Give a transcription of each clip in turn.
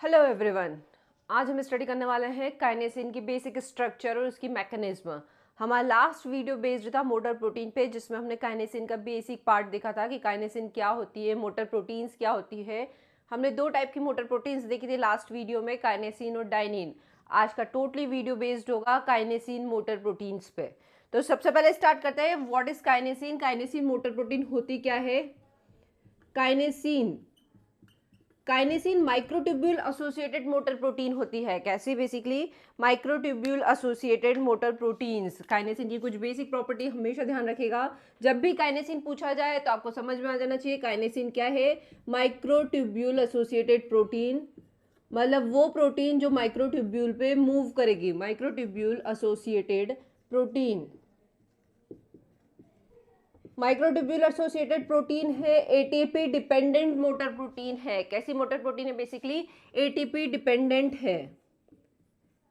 Hello everyone. आज हम study करने वाले हैं काइनेसिन की बेसिक स्ट्रक्चर और उसकी मैकेनिज्म। हमारा लास्ट वीडियो बेस्ड था मोटर प्रोटीन पे, जिसमें हमने काइनेसिन का बेसिक पार्ट देखा था कि काइनेसिन क्या होती है, मोटर प्रोटीन्स क्या होती है। हमने दो टाइप की मोटर प्रोटीन्स देखी थी लास्ट वीडियो में, काइनेसिन और डाइनिन। आज का टोटली वीडियो बेस्ड होगा काइनेसिन मोटर प्रोटीन्स पे। तो सबसे पहले स्टार्ट करते हैं, व्हाट इज काइनेसिन। काइनेसिन मोटर प्रोटीन होती क्या है? काइनेसिन माइक्रोट्यूब्यूल एसोसिएटेड मोटर प्रोटीन होती है। कैसी? Basically microtubule associated motor proteins. काइनेसिन की कुछ बेसिक प्रॉपर्टी हमेशा ध्यान रखेगा, जब भी काइनेसिन पूछा जाए तो आपको समझ में आ जाना चाहिए काइनेसिन क्या है। माइक्रोट्यूब्यूल एसोसिएटेड प्रोटीन मतलब वो प्रोटीन जो माइक्रोट्यूब्यूल पे मूव करेगी। Microtubule associated protein microtubule associated protein है। एटीपी डिपेंडेंट मोटर प्रोटीन है। कैसी मोटर प्रोटीन है? बेसिकली एटीपी डिपेंडेंट है।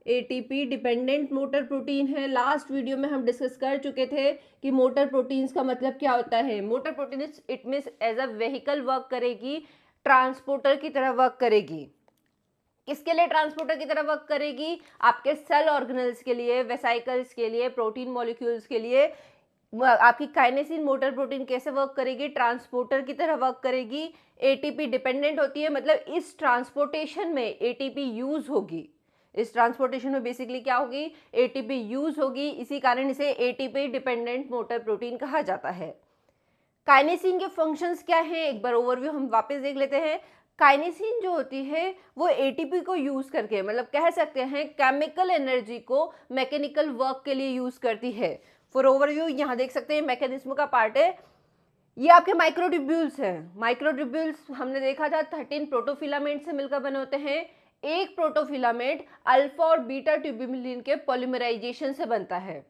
एटीपी डिपेंडेंट मोटर प्रोटीन है। लास्ट वीडियो में हम डिस्कस कर चुके थे कि मोटर प्रोटीन्स का मतलब क्या होता है। Motor protein it means as a vehicle work करेगी, ट्रांसपोर्टर की तरह वर्क करेगी। किसके लिए ट्रांसपोर्टर की तरह वर्क करेगी? आपके सेल ऑर्गेनल्स के लिए, वेसाइकल्स के लिए, प्रोटीन मॉलिक्यूल्स के लिए। आपकी काइनेसिन मोटर प्रोटीन कैसे वर्क करेगी? ट्रांसपोर्टर की तरह वर्क करेगी। एटीपी डिपेंडेंट होती है, मतलब इस ट्रांसपोर्टेशन में एटीपी यूज होगी। इस ट्रांसपोर्टेशन में बेसिकली क्या होगी? एटीपी यूज होगी। इसी कारण इसे एटीपी डिपेंडेंट मोटर प्रोटीन कहा जाता है। काइनेसिन के फंक्शंस क्या हैं, एक बार ओवरव्यू हम वापस देख लेते हैं। काइनेसिन जो होती है वो एटीपी को यूज करके, मतलब कह सकते हैं केमिकल एनर्जी को मैकेनिकल वर्क के लिए यूज करती है। फॉर ओवरव्यू यहाँ देख सकते हैं मैकेनिज्म का पार्ट है। ये आपके माइक्रोट्यूब्यूल्स हैं। माइक्रोट्यूब्यूल्स हमने देखा था 13 प्रोटोफिलामेंट से मिलकर बने होते हैं। एक प्रोटोफिलामेंट अल्फा और बीटा ट्यूब्यूलिन के पॉलीमराइजेशन से बनता है।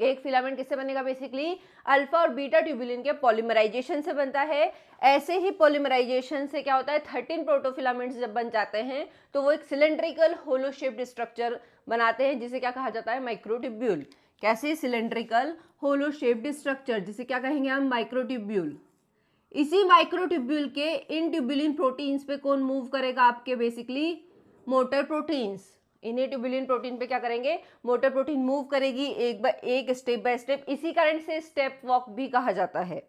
एक फिलामेंट किससे बनेगा? बेसिकली अल्फा और बीटा ट्यूब्यूलिन के पॉलीमराइजेशन से बनता है। ऐसे ही पॉलीमराइजेशन से क्या होता है, 13 प्रोटोफिलामेंट्स जब बन जाते हैं तो वो एक सिलेंड्रिकल होलो शेप्ड स्ट्रक्चर बनाते हैं, जिसे क्या कहा जाता है? माइक्रोट्यूब्यूल। कैसे? सिलेंड्रिकल होलो शेप्ड स्ट्रक्चर, जिसे क्या कहेंगे हम? माइक्रोट्यूब्यूल। इसी माइक्रोट्यूब्यूल के इन ट्यूब्यूलिन प्रोटीन्स पे कौन मूव करेगा? आपके बेसिकली मोटर प्रोटीन्स। इन्हें ट्यूब्यूलिन प्रोटीन पे क्या करेंगे? मोटर प्रोटीन मूव करेगी एक बाय एक, स्टेप बाय स्टेप। इसी कारण से स्टेप वॉक भी कहा जाता है।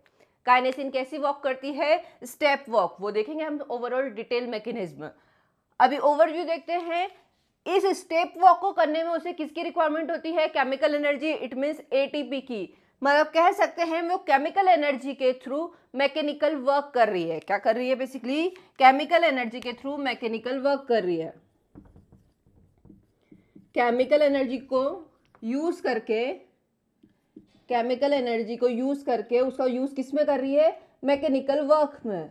काइनेसिन कैसी वॉक करती है? Step walk. वो देखेंगे हम ओवरऑल डिटेल मैकेनिज्म। अभी ओवरव्यू देखते हैं। इस स्टेप वॉक को करने में उसे किसकी रिक्वायरमेंट होती है? Chemical energy, it means ATP की। मतलब कह सकते हैं वो केमिकल एनर्जी के थ्रू मैकेनिकल वर्क कर रही है। क्या कर रही है? बेसिकली केमिकल एनर्जी के थ्रू मैकेनिकल वर्क कर रही है। केमिकल एनर्जी को यूज करके, केमिकल एनर्जी को यूज करके उसका यूज किस में कर रही है? मैकेनिकल वर्क में।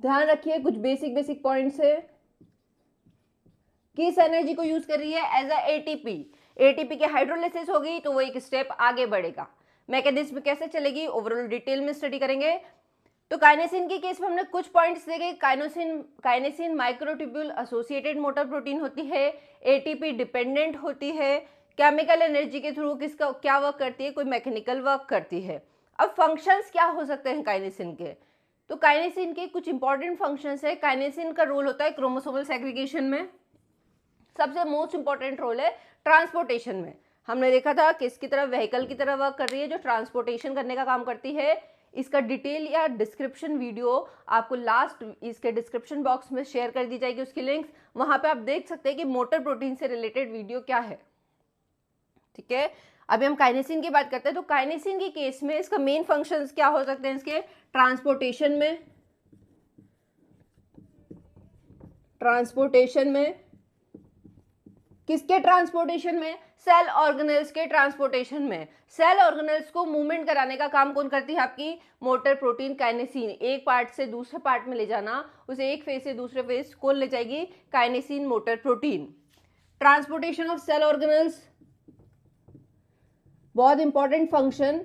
ध्यान रखिए कुछ बेसिक पॉइंट्स है। किस एनर्जी को यूज कर रही है? As a ATP. एटीपी के हाइड्रोलिसिस होगी तो वो एक स्टेप आगे बढ़ेगा। मैकेनिज्म कैसे चलेगी ओवरऑल डिटेल में स्टडी करेंगे। तो काइनेसिन के केस में हमने कुछ पॉइंट्स देखे। काइनेसिन माइक्रोट्यूब्यूल एसोसिएटेड मोटर प्रोटीन होती है, एटीपी डिपेंडेंट होती है, केमिकल एनर्जी के थ्रू किसका क्या वर्क करती है? कोई मैकेनिकल वर्क करती है। अब फंक्शंस क्या हो सकते हैं काइनेसिन के? तो काइनेसिन के कुछ इंपॉर्टेंट फंक्शंस है। काइनेसिन का रोल होता है क्रोमोसोमल सेग्रीगेशन में। सबसे मोस्ट इंपॉर्टेंट रोल है ट्रांसपोर्टेशन में। हमने देखा था किसकी तरह? व्हीकल की तरह वर्क कर रही है, जो ट्रांसपोर्टेशन करने का काम करती है। इसका डिटेल या डिस्क्रिप्शन वीडियो आपको लास्ट इसके डिस्क्रिप्शन बॉक्स में शेयर कर दी जाएगी, उसकी लिंक्स। वहां पे आप देख सकते हैं कि मोटर प्रोटीन से रिलेटेड वीडियो क्या है। ठीक है, अभी हम काइनेसिन की बात करते हैं। तो काइनेसिन के केस में इसका मेन फंक्शंस क्या हो सकते हैं? इसके ट्रांसपोर्टेशन में किसके ट्रांसपोर्टेशन में? सेल ऑर्गेनल्स के ट्रांसपोर्टेशन में। सेल ऑर्गेनल्स को मूवमेंट कराने का काम कौन करती है? आपकी मोटर प्रोटीन काइनेसिन। एक पार्ट से दूसरे पार्ट में ले जाना, उसे एक फेज से दूसरे फेज कौन ले जाएगी? Kinesin motor protein. Transportation of cell organelles, बहुत important function.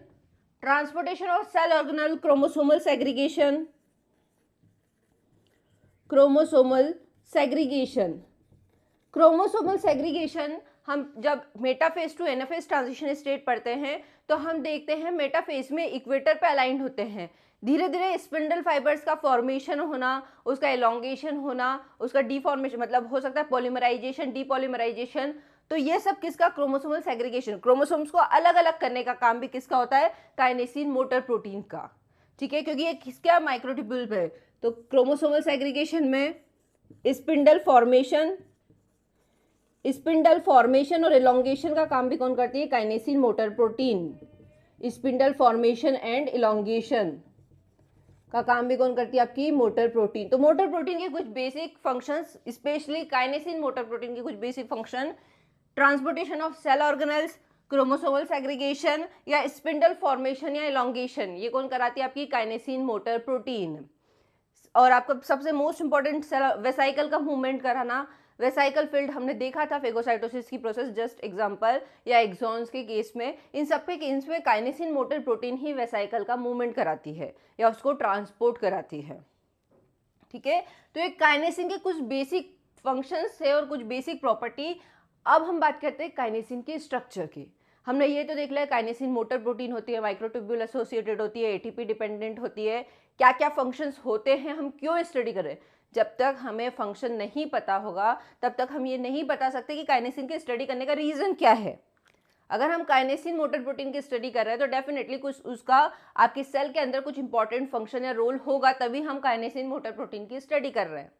Transportation of cell organelle, chromosomal segregation. Chromosomal segregation हम जब metaphase to anaphase transition state पढ़ते हैं तो हम देखते हैं मेटाफेज में इक्वेटर पे अलाइंड होते हैं। धीरे धीरे स्पिंडल फाइबर्स का फॉर्मेशन होना, उसका एलोंगेशन होना, उसका डिफॉर्मेशन मतलब हो सकता है पॉलीमराइजेशन, डीपॉलीमराइजेशन, तो ये सब किसका, क्रोमोसोमल सेग्रीगेशन, क्रोमोसोम्स को अलग अलग करने का काम भी किसका होता है, काइनेसिन मोटर प्रोटीन का। ठीक है, क्योंकि ये किसका माइक्रोट्यूब्यूल पे, तो क्रोमोसोमल सेग्रीगेशन में स्पिंडल फॉर्मेशन और एलोंगेशन का काम भी कौन करती है, kinesin motor protein. Spindle formation and elongation का काम भी कौन करती है, आपकी मोटर प्रोटीन। तो मोटर प्रोटीन के कुछ basic functions, specially kinesin motor protein के कुछ basic function, transportation of cell organelles, chromosomal segregation या स्पिंडल फॉर्मेशन या एलोंगेशन, ये कौन कराती है, आपकी काइनेसिन मोटर प्रोटीन। और आपका सबसे मोस्ट इंपॉर्टेंट वेसाइकल का मूवमेंट कराना, वेसाइकल फील्ड हमने देखा था फेगोसाइटोसिस की प्रोसेस, जस्ट एग्जांपल, या एक्सॉन्स के केस में, इन सब के केस में काइनेसिन मोटर प्रोटीन ही वेसाइकल का मूवमेंट कराती है या उसको ट्रांसपोर्ट कराती है। ठीक है, तो एक काइनेसिन के कुछ बेसिक फंक्शंस है और कुछ बेसिक प्रॉपर्टी। अब हम बात करते हैं काइनेसिन के स्ट्रक्चर की। हमने ये तो देख लिया काइनेसिन मोटर प्रोटीन होती है, माइक्रोट्यूब्यूल एसोसिएटेड होती है, एटीपी डिपेंडेंट होती है, क्या क्या फंक्शंस होते हैं, हम क्यों स्टडी करें। जब तक हमें फंक्शन नहीं पता होगा तब तक हम ये नहीं बता सकते कि काइनेसिन की स्टडी करने का रीज़न क्या है। अगर हम काइनेसिन मोटर प्रोटीन की स्टडी कर रहे हैं तो डेफिनेटली कुछ उसका आपके सेल के अंदर कुछ इंपॉर्टेंट फंक्शन या रोल होगा, तभी हम काइनेसिन मोटर प्रोटीन की स्टडी कर रहे हैं।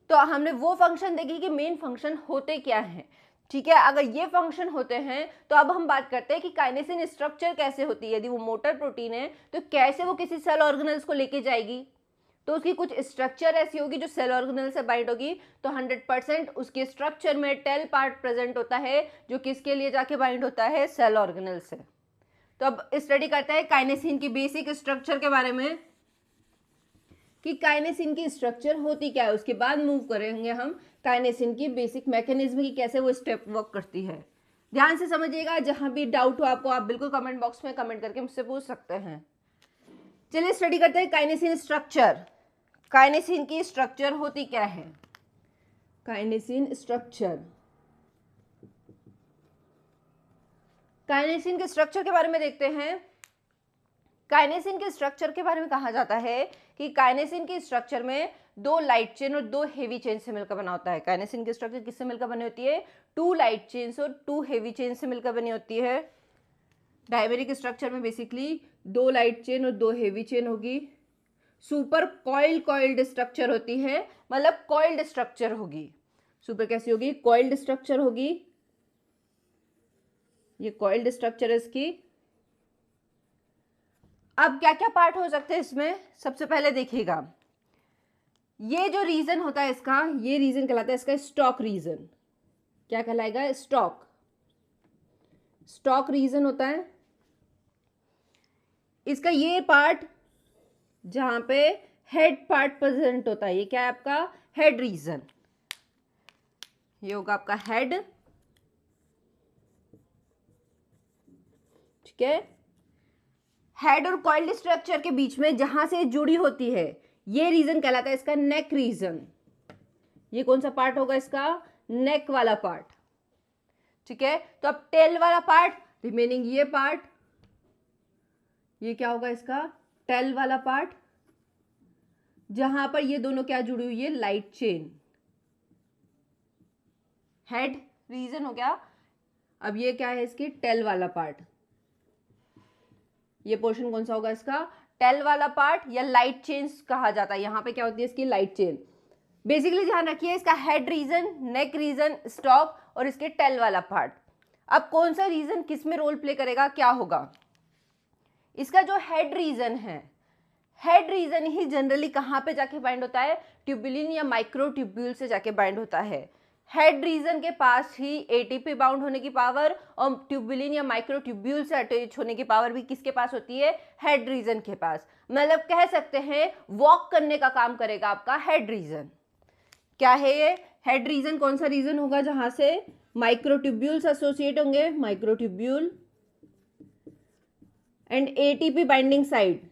तो हमने वो फंक्शन देखी कि मेन फंक्शन होते क्या हैं। ठीक है, अगर ये फंक्शन होते हैं तो अब हम बात करते हैं कि काइनेसिन स्ट्रक्चर कैसे होती है। यदि वो मोटर प्रोटीन है तो कैसे वो किसी सेल ऑर्गेनल्स को लेके जाएगी, तो उसकी कुछ स्ट्रक्चर ऐसी होगी जो सेल ऑर्गेनल से बाइंड होगी। तो 100% उसके स्ट्रक्चर में टेल पार्ट प्रेजेंट होता है जो किसके लिए जाके बाइंड होता है, सेल ऑर्गेनल से। तो अब स्टडी करते हैं काइनेसिन की बेसिक स्ट्रक्चर के बारे में कि काइनेसिन की स्ट्रक्चर होती क्या है। उसके बाद मूव करेंगे हम काइनेसिन की बेसिक मैकेनिज्म की, कैसे वो स्टेप वर्क करती है। ध्यान से समझिएगा, जहां भी डाउट हो आपको आप बिल्कुल कमेंट बॉक्स में कमेंट करके मुझसे पूछ सकते हैं। चलिए स्टडी करते हैं काइनेसिन स्ट्रक्चर। काइनेसिन की स्ट्रक्चर होती क्या है, काइनेसिन स्ट्रक्चर। काइनेसिन के स्ट्रक्चर के बारे में देखते हैं। काइनेसिन के स्ट्रक्चर के बारे में कहा जाता है कि काइनेसिन के स्ट्रक्चर में 2 लाइट चेन और 2 हेवी चेन से मिलकर बना होता है। काइनेसिन की स्ट्रक्चर किससे मिलकर बनी होती है, 2 लाइट चेन्स और 2 हेवी चेन से मिलकर बनी होती है। डायमेरिक स्ट्रक्चर में बेसिकली 2 लाइट चेन और 2 हेवी चेन होगी। सुपर कॉइल्ड स्ट्रक्चर होती है, मतलब कॉइल्ड स्ट्रक्चर होगी। सुपर कैसी होगी, कॉइल्ड स्ट्रक्चर होगी। ये कॉइल्ड स्ट्रक्चर है इसकी। अब क्या क्या पार्ट हो सकते हैं इसमें, सबसे पहले देखिएगा, ये जो रीजन होता है इसका, ये रीजन कहलाता है इसका स्टॉक रीजन। क्या कहलाएगा, स्टॉक रीजन होता है इसका। ये पार्ट जहां पे हेड पार्ट प्रेजेंट होता है, ये क्या है आपका, हेड रीजन। ये होगा आपका हेड। ठीक है, हेड और कॉइल्ड स्ट्रक्चर के बीच में जहां से जुड़ी होती है, ये रीजन कहलाता है इसका नेक रीजन। ये कौन सा पार्ट होगा इसका, नेक वाला पार्ट। ठीक है, तो अब टेल वाला पार्ट, रिमेनिंग ये पार्ट, ये क्या होगा इसका, टेल वाला पार्ट, जहां पर ये दोनों क्या जुड़ी हुई है, लाइट चेन। हेड रीजन हो गया। अब ये क्या है इसकी, टेल वाला पार्ट। ये पोर्शन कौन सा होगा इसका, टेल वाला पार्ट या लाइट चेन कहा जाता है। यहां पे क्या होती है इसकी, लाइट चेन। बेसिकली ध्यान रखिए, इसका head region, neck reason, stock और इसके टेल वाला पार्ट। अब कौन सा रीजन किस में रोल प्ले करेगा, क्या होगा, इसका जो हेड रीजन है, हेड रीजन ही जनरली कहां पे जाके बाइंड होता है, ट्यूबुलिन या माइक्रोट्यूब्यूल से जाके बाइंड होता है। हेड रीजन के पास ही एटीपी बाउंड होने की पावर और ट्यूबुलिन या माइक्रोट्यूब्यूल से अटैच होने की पावर भी किसके पास होती है, हेड रीजन के पास। मतलब कह सकते हैं वॉक करने का काम करेगा आपका हेड रीजन। क्या है ये हेड रीजन, कौन सा रीजन होगा जहां से माइक्रोट्यूब्यूल्स एसोसिएट होंगे, microtubule end ATP binding site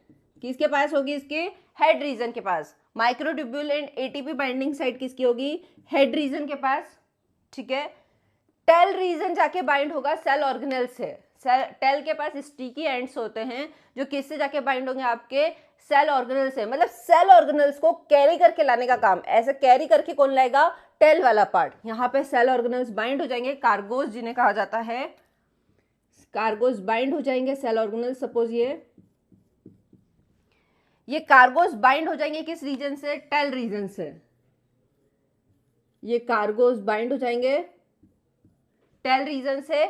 किसके पास होगी, इसके हेड रीजन के पास। Microtubule end ATP binding site किसकी होगी, हेड रीजन के पास। ठीक है, टेल रीजन जाके बाइंड होगा सेल ऑर्गेनेल से। टेल के पास स्टिकी एंड्स होते हैं जो किससे जाके बाइंड होंगे, आपके सेल ऑर्गेनल्स है, मतलब सेल ऑर्गेनल्स को कैरी करके लाने का काम। ऐसे कैरी करके कौन लाएगा? टेल वाला पार्ट। यहाँ पे सेल ऑर्गेनल्स बाइंड हो जाएंगे, कार्गोस जिन्हें कहा जाता है, कार्गोस बाइंड हो जाएंगे सेल ऑर्गेनल्स। सपोज ये कार्गोस बाइंड हो जाएंगे किस रीजन से? टेल रीजन से। ये कार्गोस बाइंड हो जाएंगे टेल रीजन से।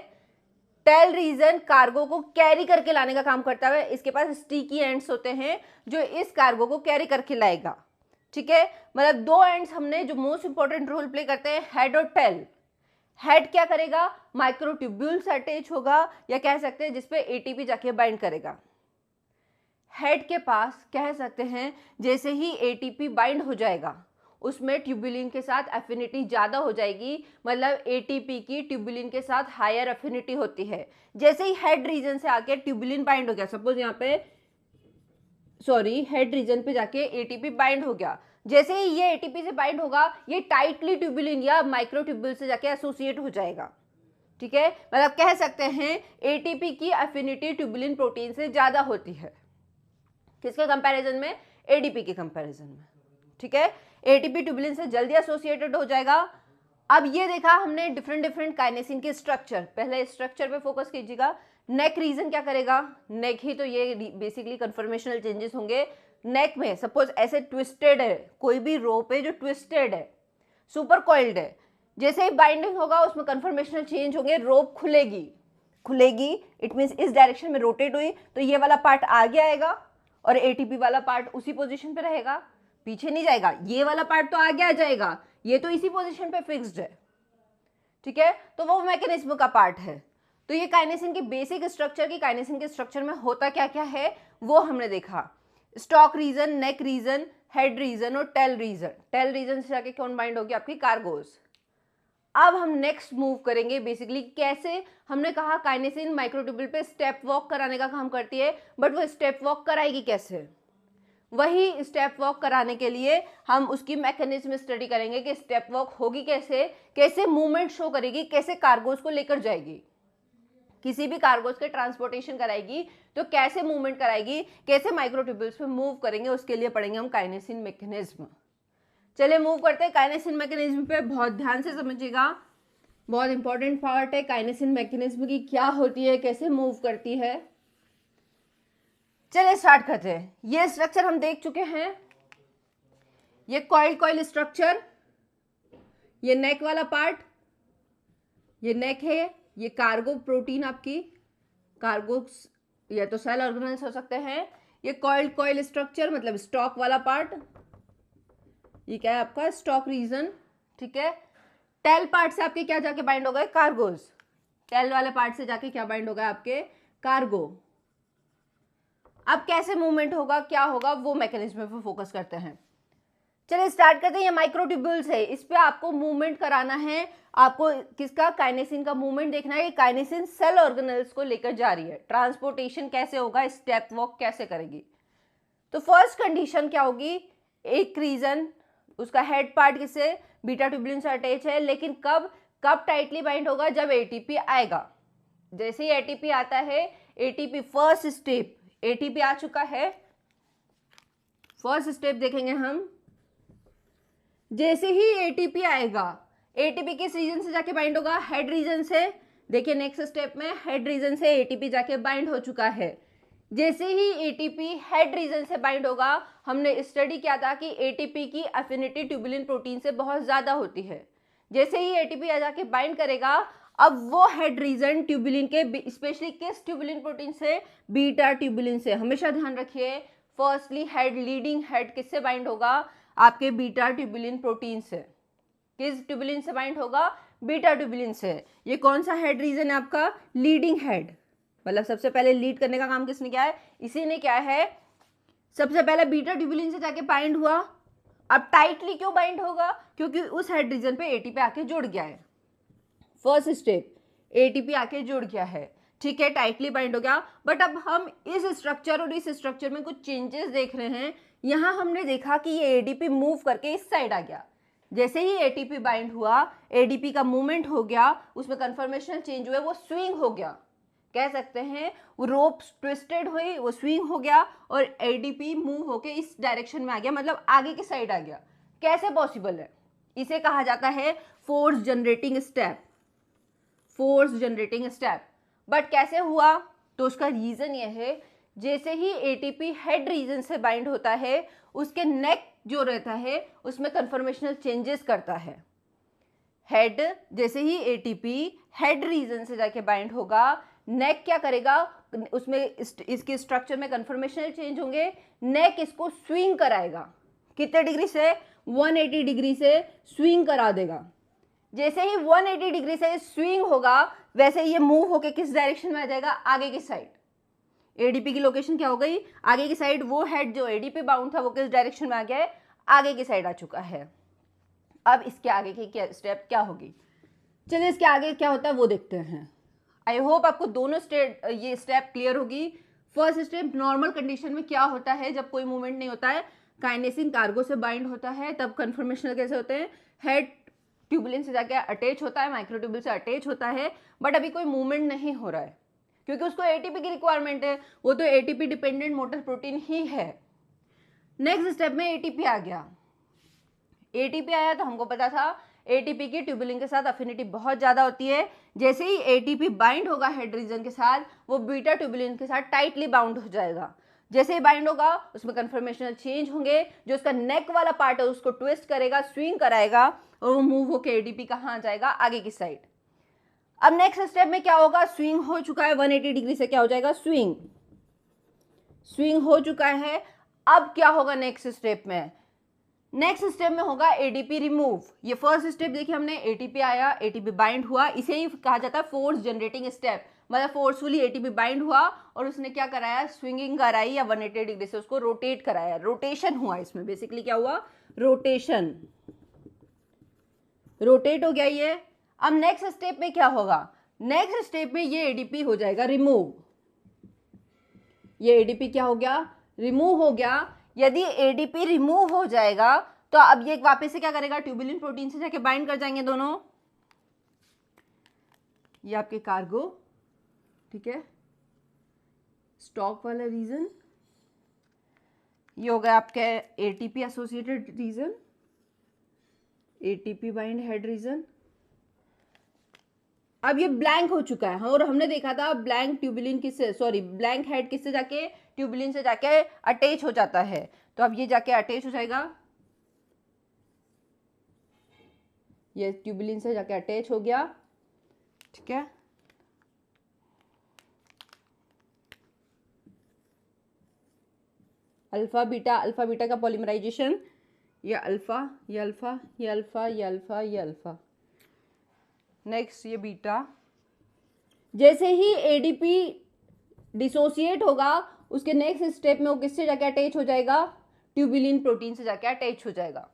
टेल रीजन कार्गो को कैरी करके लाने का काम करता है। इसके पास स्टिकी एंड्स होते हैं जो इस कार्गो को कैरी करके लाएगा। ठीक है, मतलब दो एंड्स हमने जो मोस्ट इंपॉर्टेंट रोल प्ले करते हैं, हेड और टेल। हेड क्या करेगा? माइक्रोट्यूब्यूल से अटैच होगा, या कह सकते हैं जिसपे एटीपी जाके बाइंड करेगा। हेड के पास कह सकते हैं जैसे ही एटीपी बाइंड हो जाएगा उसमें ट्यूबुलिन के साथ एफिनिटी ज़्यादा हो जाएगी, मतलब एटीपी की ट्यूबुलिन के साथ हायर एफिनिटी होती है। जैसे ही हेड रीजन से आके ट्यूबुलिन बाइंड हो गया, सपोज यहाँ पे हेड रीजन पे जाके एटीपी बाइंड हो गया, जैसे ही ये एटीपी से बाइंड होगा ये टाइटली ट्यूबुलिन या माइक्रोट्यूब्यूल से जाके एसोसिएट हो जाएगा। ठीक है, मतलब कह सकते हैं एटीपी की एफिनिटी ट्यूबुलिन प्रोटीन से ज़्यादा होती है। किसके कंपैरिजन में? एडीपी के कंपैरिजन में। ठीक है, एटीपी ट्यूबुलिन से जल्दी एसोसिएटेड हो जाएगा। अब ये देखा हमने डिफरेंट काइनेसिन के स्ट्रक्चर। पहले स्ट्रक्चर पे फोकस कीजिएगा। नेक रीजन क्या करेगा? नेक ही तो ये बेसिकली कन्फर्मेशनल चेंजेस होंगे। नेक में सपोज ऐसे ट्विस्टेड है, कोई भी रोप है जो ट्विस्टेड है, सुपर कॉइल्ड है, जैसे ही बाइंडिंग होगा उसमें कन्फर्मेशनल चेंज होंगे, रोप खुलेगी, इट मीन्स इस डायरेक्शन में रोटेट हुई तो ये वाला पार्ट आगे आएगा और एटीपी वाला पार्ट उसी पोजीशन पे रहेगा, पीछे नहीं जाएगा। ये वाला पार्ट तो आगे आ जाएगा, ये तो इसी पोजीशन पे फिक्स्ड है। ठीक है, तो वो मैकेनिज्म का पार्ट है। तो ये काइनेसिन की बेसिक स्ट्रक्चर की, काइनेसिन के स्ट्रक्चर में होता क्या क्या है वो हमने देखा। Stalk region, neck region, head region और टेल रीजन। टेल रीजन से जाके कौन बाइंड होगी? आपकी कार्गोस। अब हम नेक्स्ट मूव करेंगे बेसिकली कैसे। हमने कहा काइनेसिन माइक्रोट्यूब्यूल पे स्टेप वॉक कराने का काम करती है, बट वो स्टेप वॉक कराएगी कैसे? वही स्टेप वॉक कराने के लिए हम उसकी मैकेनिज्म स्टडी करेंगे कि स्टेप वॉक होगी कैसे, कैसे मूवमेंट शो करेगी, कैसे कार्गोस को लेकर जाएगी, किसी भी कार्गोस के ट्रांसपोर्टेशन कराएगी तो कैसे मूवमेंट कराएगी, कैसे माइक्रोट्यूब्यूल्स पे मूव करेंगे, उसके लिए पढ़ेंगे हम काइनेसिन मैकेनिज्म। चलिए मूव करते हैं काइनेसिन मैकेनिज्म पे। बहुत ध्यान से समझिएगा, बहुत इंपॉर्टेंट पार्ट है काइनेसिन मैकेनिज्म की, क्या होती है, कैसे मूव करती है। चलिए स्टार्ट करते हैं। ये स्ट्रक्चर हम देख चुके हैं, ये कॉइल स्ट्रक्चर, ये नेक वाला पार्ट, ये नेक है, ये कार्गो प्रोटीन आपकी, कार्गो या तो सेल ऑर्गेनल्स हो सकते हैं। ये कॉइल स्ट्रक्चर मतलब स्टॉक वाला पार्ट, ये क्या है आपका? Stalk region. ठीक है, टेल पार्ट से आपके क्या जाके बाइंड हो गए? कार्गोस। टेल वाले पार्ट से जाके क्या बाइंड होगा? आपके कार्गो। अब कैसे मूवमेंट होगा, क्या होगा, वो मैकेनिज्म पे फोकस करते हैं। चलिए स्टार्ट करते हैं। ये माइक्रोट्यूब्यूल्स है, इस पे आपको मूवमेंट कराना है। आपको किसका? काइनेसिन का मूवमेंट देखना है। काइनेसिन सेल ऑर्गेनल्स को लेकर जा रही है, ट्रांसपोर्टेशन कैसे होगा, स्टेप वॉक कैसे करेगी। तो फर्स्ट कंडीशन क्या होगी? एक रीजन, उसका हेड पार्ट किससे? बीटा ट्यूबुलिन से अटैच है, लेकिन कब टाइटली बाइंड होगा? जब एटीपी आएगा। जैसे ही एटीपी आता है, एटीपी फर्स्ट स्टेप, एटीपी आ चुका है, फर्स्ट स्टेप देखेंगे हम। जैसे ही एटीपी आएगा, एटीपी किस रीजन से जाके बाइंड होगा? हेड रीजन से। देखिए नेक्स्ट स्टेप में हेड रीजन से एटीपी जाके बाइंड हो चुका है। जैसे ही एटीपी हेड रीजन से बाइंड होगा, हमने स्टडी किया था कि एटीपी की एफिनिटी ट्यूबुलिन प्रोटीन से बहुत ज़्यादा होती है। जैसे ही एटीपी आ जाके बाइंड करेगा, अब वो हेड रीजन ट्यूबुलिन के, स्पेशली किस ट्यूबुलिन प्रोटीन से? बीटा ट्यूबुलिन से। हमेशा ध्यान रखिए, फर्स्टली हेड, लीडिंग हेड किससे बाइंड होगा? आपके बीटा ट्यूबुलिन प्रोटीन से। किस ट्यूबुलिन से बाइंड होगा? बीटा ट्यूबुलिन से। ये कौन सा हेड रीजन है आपका? लीडिंग हेड, मतलब सबसे पहले लीड करने का काम किसने किया है? इसी ने क्या है, सबसे पहले बीटा ट्यूबुलिन से जाके बाइंड हुआ। अब टाइटली क्यों बाइंड होगा? क्योंकि उस हेड रीजन पे एटीपी आके जुड़ गया है। फर्स्ट स्टेप, एटीपी आके जुड़ गया है, ठीक है, टाइटली बाइंड हो गया। बट अब हम इस स्ट्रक्चर और इस स्ट्रक्चर में कुछ चेंजेस देख रहे हैं। यहाँ हमने देखा कि ये एडीपी मूव करके इस साइड आ गया। जैसे ही एटीपी बाइंड हुआ, एडीपी का मूवमेंट हो गया, उसमें कन्फर्मेशनल चेंज हुए, वो स्विंग हो गया। कह सकते हैं वो रोप ट्विस्टेड हुई, वो स्विंग हो गया और एडीपी मूव होके इस डायरेक्शन में आ गया, मतलब आगे की साइड आ गया। कैसे पॉसिबल है? इसे कहा जाता है force generating step, force generating step. But कैसे हुआ? तो उसका रीजन ये है, जैसे ही एटीपी हेड रीजन से बाइंड होता है, उसके नेक जो रहता है उसमें कन्फर्मेशनल चेंजेस करता है। हेड, जैसे ही एटीपी हेड रीजन से जाके बाइंड होगा, नेक क्या करेगा, उसमें इसके स्ट्रक्चर में कन्फर्मेशनल चेंज होंगे, नेक इसको स्विंग कराएगा। कितने डिग्री से? 180 डिग्री से स्विंग करा देगा। जैसे ही 180 डिग्री से स्विंग होगा, वैसे ये मूव होके किस डायरेक्शन में आ जाएगा? आगे की साइड। एडीपी की लोकेशन क्या हो गई? आगे की साइड। वो हेड जो एडीपी बाउंड था वो किस डायरेक्शन में आ गया है? आगे की साइड आ चुका है। अब इसके आगे की क्या स्टेप क्या होगी? चलिए इसके आगे क्या होता है वो देखते हैं। आई होप आपको दोनों ये स्टेप क्लियर होगी। फर्स्ट स्टेप, नॉर्मल कंडीशन में क्या होता है जब कोई मूवमेंट नहीं होता है? काइनेसिन कार्गो से बाइंड होता है, तब कन्फर्मेशनल कैसे होते हैं? हेड ट्यूबुलिन से जाके अटैच होता है, माइक्रोट्यूबुल से अटैच होता है, बट अभी कोई मूवमेंट नहीं हो रहा है क्योंकि उसको एटीपी की रिक्वायरमेंट है, वो तो एटीपी डिपेंडेंट मोटर प्रोटीन ही है। नेक्स्ट स्टेप में एटीपी आ गया। एटीपी आया तो हमको पता था एटीपी की ट्यूबुलिन के साथ अफिनिटी बहुत ज़्यादा होती है। जैसे ही एटीपी बाइंड होगा हेड रीजन के साथ, वो बीटा ट्यूबुलिन के साथ टाइटली बाउंड हो जाएगा। जैसे ही बाइंड होगा उसमें कन्फर्मेशनल चेंज होंगे, जो उसका नेक वाला पार्ट है उसको ट्विस्ट करेगा, स्विंग कराएगा और वो मूव होकर एटीपी कहाँ आ जाएगा? आगे की साइड। अब नेक्स्ट स्टेप में क्या होगा? स्विंग हो चुका है 180 डिग्री से, क्या हो जाएगा? स्विंग। स्विंग हो चुका है। अब क्या होगा नेक्स्ट स्टेप में? नेक्स्ट स्टेप में होगा एडीपी रिमूव। ये फर्स्ट स्टेप देखिए हमने, एटीपी आया, एटीपी बाइंड हुआ, इसे ही कहा जाता है फोर्स जनरेटिंग स्टेप। मतलब फोर्सफुली एटीपी बाइंड हुआ और उसने क्या कराया? स्विंगिंग कराई या 180 डिग्री से उसको रोटेट कराया, रोटेशन हुआ। इसमें बेसिकली क्या हुआ? रोटेशन, रोटेट हो गया ये। अब नेक्स्ट स्टेप में क्या होगा? नेक्स्ट स्टेप में ये एडीपी हो जाएगा रिमूव। ये एडीपी क्या हो गया? रिमूव हो गया। यदि एडीपी रिमूव हो जाएगा तो अब ये वापस से क्या करेगा? ट्यूबुलिन प्रोटीन से जाके बाइंड कर जाएंगे दोनों। ये आपके कार्गो, ठीक है, स्टॉप वाला रीजन, ये हो गया आपके ATP associated region, ATP bind head region. अब ये ब्लैंक हो चुका है और हमने देखा था ब्लैंक ट्यूबुलिन किससे, सॉरी ब्लैंक हेड किससे जाके? ट्यूबुलिन से जाके अटैच हो जाता है। तो अब ये जाके अटैच हो जाएगा, ये ट्यूबुलिन से जाके अटैच हो गया, ठीक है। अल्फा बीटा का पॉलीमराइजेशन, ये अल्फा, ये अल्फा, ये अल्फा, ये अल्फा, ये अल्फा, नेक्स्ट ये बीटा। जैसे ही एडीपी डिसोसिएट होगा उसके नेक्स्ट स्टेप में वो किससे जाके अटैच हो जाएगा? ट्यूबुलिन प्रोटीन से जाके अटैच हो जाएगा,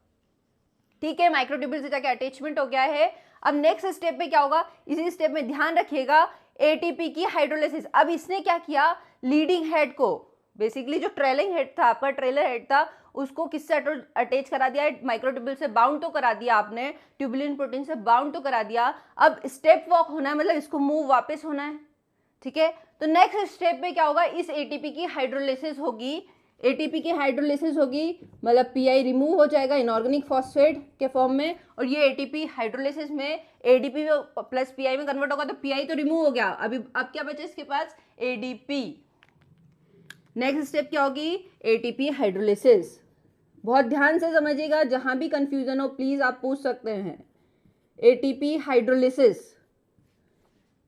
ठीक है। माइक्रोट्यूबुल से जाके अटैचमेंट हो गया है। अब नेक्स्ट स्टेप में क्या होगा? इसी स्टेप में ध्यान रखिएगा एटीपी की हाइड्रोलाइसिस। अब इसने क्या किया? लीडिंग हेड को, बेसिकली जो ट्रेलिंग हेड था आपका, ट्रेलर हेड था, उसको किससे अटैच करा दिया? माइक्रोट्यूबुल से बाउंड तो करा दिया आपने, ट्यूबुलिन प्रोटीन से बाउंड तो करा दिया। अब स्टेप वॉक होना है, मतलब इसको मूव वापस होना है, ठीक है। तो नेक्स्ट स्टेप में क्या होगा? इस एटीपी की हाइड्रोलाइसिस होगी, एटीपी की हाइड्रोलाइसिस होगी, मतलब पीआई रिमूव हो जाएगा इनऑर्गेनिक फॉस्फेट के फॉर्म में, और ये एटीपी हाइड्रोलाइसिस में एडीपी प्लस पीआई में कन्वर्ट होगा, तो पीआई तो रिमूव हो गया। अभी अब क्या बचा इसके पास? एडीपी। नेक्स्ट स्टेप क्या होगी? ATP hydrolysis. बहुत ध्यान से समझिएगा, जहां भी कंफ्यूजन हो प्लीज आप पूछ सकते हैं। एटीपी हाइड्रोलाइसिस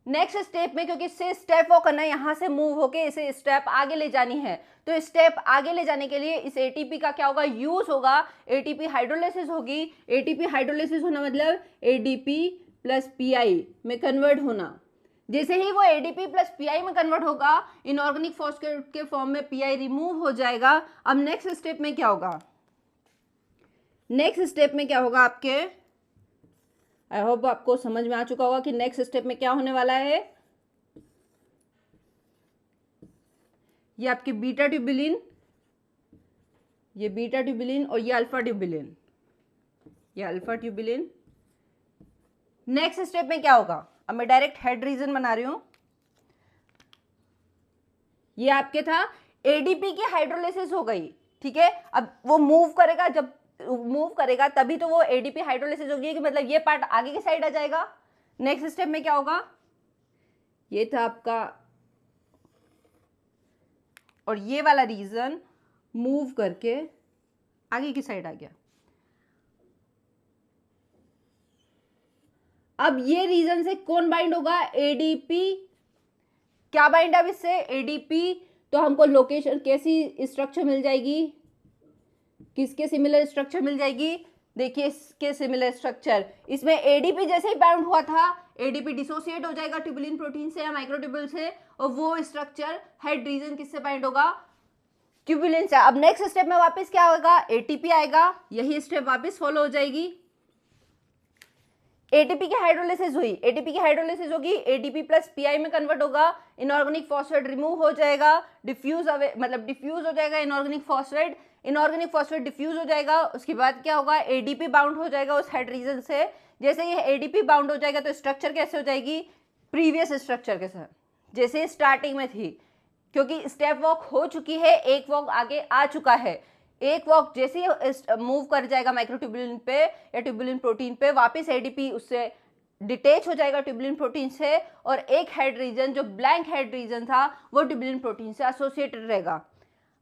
नेक्स्ट स्टेप में, क्योंकि इससे स्टेप वो करना है, यहां से मूव होके इसे स्टेप आगे ले जानी है, तो स्टेप आगे ले जाने के लिए इस एटीपी का क्या होगा? यूज होगा, एटीपी हाइड्रोलाइसिस होगी। एटीपी हाइड्रोलाइसिस होना मतलब एडीपी प्लस पीआई में कन्वर्ट होना। जैसे ही वो एडीपी प्लस पीआई में कन्वर्ट होगा, इनऑर्गेनिक फॉस्फेट के फॉर्म में पीआई रिमूव हो जाएगा। अब नेक्स्ट स्टेप में क्या होगा? नेक्स्ट स्टेप में क्या होगा आपके? आई होप आपको समझ में आ चुका होगा कि नेक्स्ट स्टेप में क्या होने वाला है। ये आपके बीटा ट्यूबुलिन, ये बीटा ट्यूबुलिन और ये अल्फा ट्यूबुलिन, ये अल्फा ट्यूबुलिन। नेक्स्ट स्टेप में क्या होगा? अब मैं डायरेक्ट हेड रीजन बना रही हूं। ये आपके था एडीपी की हाइड्रोलिसिस हो गई, ठीक है। अब वो मूव करेगा, जब मूव करेगा तभी तो वो एडीपी हाइड्रोलिसिस होगी, कि मतलब ये पार्ट आगे की साइड आ जाएगा। नेक्स्ट स्टेप में क्या होगा, ये था आपका, और ये वाला रीजन मूव करके आगे की साइड आ गया। अब ये रीजन से कौन बाइंड होगा, एडीपी। क्या बाइंड अब इससे, एडीपी। तो हमको लोकेशन कैसी स्ट्रक्चर मिल जाएगी, किसके सिमिलर स्ट्रक्चर मिल जाएगी, देखिए इसके सिमिलर स्ट्रक्चर। इसमें एडीपी जैसे ही बाउंड हुआ था, एडीपी डिसोसिएट हो जाएगा ट्यूबुलिन प्रोटीन से या माइक्रोट्यूब्यूल से, और वो स्ट्रक्चर हेड रीजन किससे बाइंड होगा, ट्यूबुलिन से। अब नेक्स्ट स्टेप में वापस क्या होगा, एटीपी आएगा, यही स्टेप वापस फॉलो हो जाएगी। एटीपी की हाइड्रोलिसिस हुई, एटीपी की हाइड्रोलिसिस होगी, एटीपी प्लस पीआई में कन्वर्ट होगा, इनऑर्गेनिक फॉस्फेट रिमूव हो जाएगा, डिफ्यूज मतलब डिफ्यूज हो जाएगा inorganic phosphate, inorganic phosphate diffuse हो जाएगा। उसके बाद क्या होगा, एडीपी बाउंड हो जाएगा उस हेड रीजन से। जैसे ये एडीपी बाउंड हो जाएगा तो स्ट्रक्चर कैसे हो जाएगी, प्रीवियस स्ट्रक्चर के साथ जैसे स्टार्टिंग में थी, क्योंकि स्टेप वॉक हो चुकी है, एक वॉक आगे आ चुका है। एक वॉक जैसे ही मूव कर जाएगा माइक्रोट्यूबुलिन पे या ट्यूबुलिन प्रोटीन पे, वापस एडीपी उससे डिटेच हो जाएगा ट्यूबुलिन प्रोटीन से, और एक हेड रीजन जो ब्लैंक हेड रीजन था वो ट्यूबुलिन प्रोटीन से एसोसिएटेड रहेगा।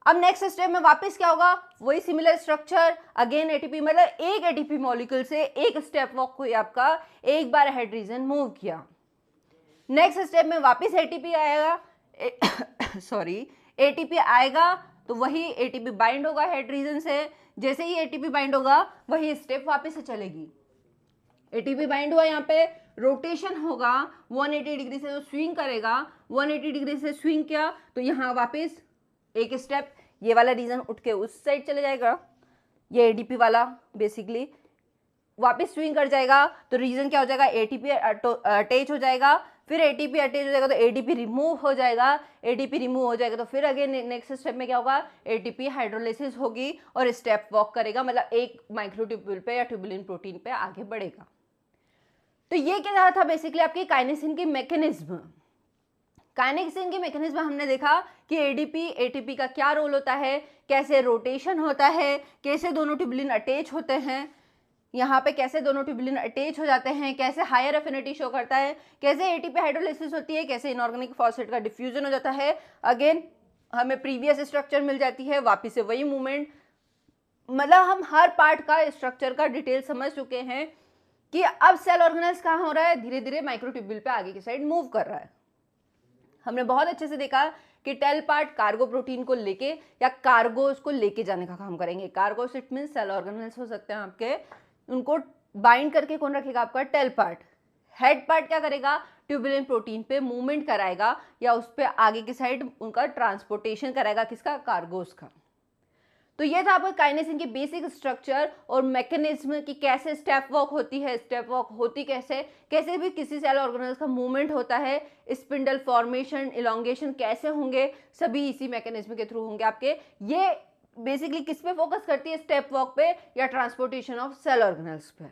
अब नेक्स्ट स्टेप में वापस क्या होगा, वही सिमिलर स्ट्रक्चर, अगेन एटीपी, मतलब एक एटीपी मॉलिक्यूल से एक स्टेप वॉक हुई आपका, एक बार हेड रीजन मूव किया। नेक्स्ट स्टेप में वापस एटीपी आएगा, सॉरी एटीपी आएगा तो वही एटीपी बाइंड होगा हेड रीजन से। जैसे ही एटीपी बाइंड होगा वही स्टेप वापस से चलेगी। एटीपी बाइंड हुआ, यहाँ पे रोटेशन होगा 180 डिग्री से, जो स्विंग करेगा 180 डिग्री से स्विंग किया तो यहाँ वापस एक स्टेप ये वाला रीजन उठ के उस साइड चले जाएगा, ये एडीपी वाला बेसिकली वापस स्विंग कर जाएगा तो रीजन क्या हो जाएगा, एटीपी अटैच हो जाएगा, फिर एटीपी अटैच हो जाएगा तो एडीपी रिमूव हो जाएगा, एडीपी रिमूव हो जाएगा तो फिर अगेन नेक्स्ट स्टेप में क्या होगा, एटीपी हाइड्रोलिसिस होगी और स्टेप वॉक करेगा, मतलब एक माइक्रोट्यूब्यूल पे या ट्यूबुलिन प्रोटीन पे आगे बढ़ेगा। तो ये क्या था बेसिकली आपकी काइनेसिन की मैकेनिज्म। काइनेसिन की मैकेनिज्म हमने देखा कि एडीपी एटीपी का क्या रोल होता है, कैसे रोटेशन होता है, कैसे दोनों ट्यूबुलिन अटैच होते हैं, यहाँ पे कैसे दोनों ट्यूबुलिन अटैच हो जाते हैं, कैसे हायर एफिनिटी शो करता है, कैसे एटीपी हाइड्रोलिसिस होती है, कैसे इनऑर्गेनिक फॉस्फेट का डिफ्यूजन हो जाता है। अगेन हमें प्रीवियस स्ट्रक्चर मिल जाती है, वापस से वही मूवमेंट, मतलब हम हर पार्ट का स्ट्रक्चर का डिटेल समझ चुके हैं कि अब सेल ऑर्गेनेल्स कहाँ हो रहा है, धीरे धीरे माइक्रोट्यूब्यूल पे आगे की साइड मूव कर रहा है। हमने बहुत अच्छे से देखा कि टेल पार्ट कार्गो प्रोटीन को लेके या कार्गोस को लेके जाने का काम करेंगे। Cargos it mean cell organelles हो सकते हैं आपके, उनको बाइंड करके कौन रखेगा, आपका टेल पार्ट। हेड पार्ट क्या करेगा, ट्यूबुलिन प्रोटीन पे मूवमेंट कराएगा या उस पर आगे की साइड उनका ट्रांसपोर्टेशन कराएगा, किसका, कार्गोस का। तो ये था आपका काइनेसिन की बेसिक स्ट्रक्चर और मैकेनिज्म कि कैसे स्टेप वॉक होती है, स्टेप वॉक होती कैसे, कैसे भी किसी सेल ऑर्गेनेल्स का मूवमेंट होता है, स्पिंडल फॉर्मेशन, इलोंगेशन कैसे होंगे, सभी इसी मैकेनिज्म के थ्रू होंगे आपके। ये बेसिकली किस पे फोकस करती है, स्टेप वॉक पे या ट्रांसपोर्टेशन ऑफ सेल ऑर्गेनेल्स पे,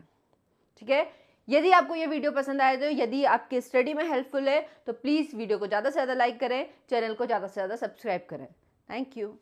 ठीक है। यदि आपको ये वीडियो पसंद आए, तो यदि आपकी स्टडी में हेल्पफुल है तो प्लीज़ वीडियो को ज़्यादा से ज़्यादा लाइक करें, चैनल को ज़्यादा से ज़्यादा सब्सक्राइब करें। Thank you.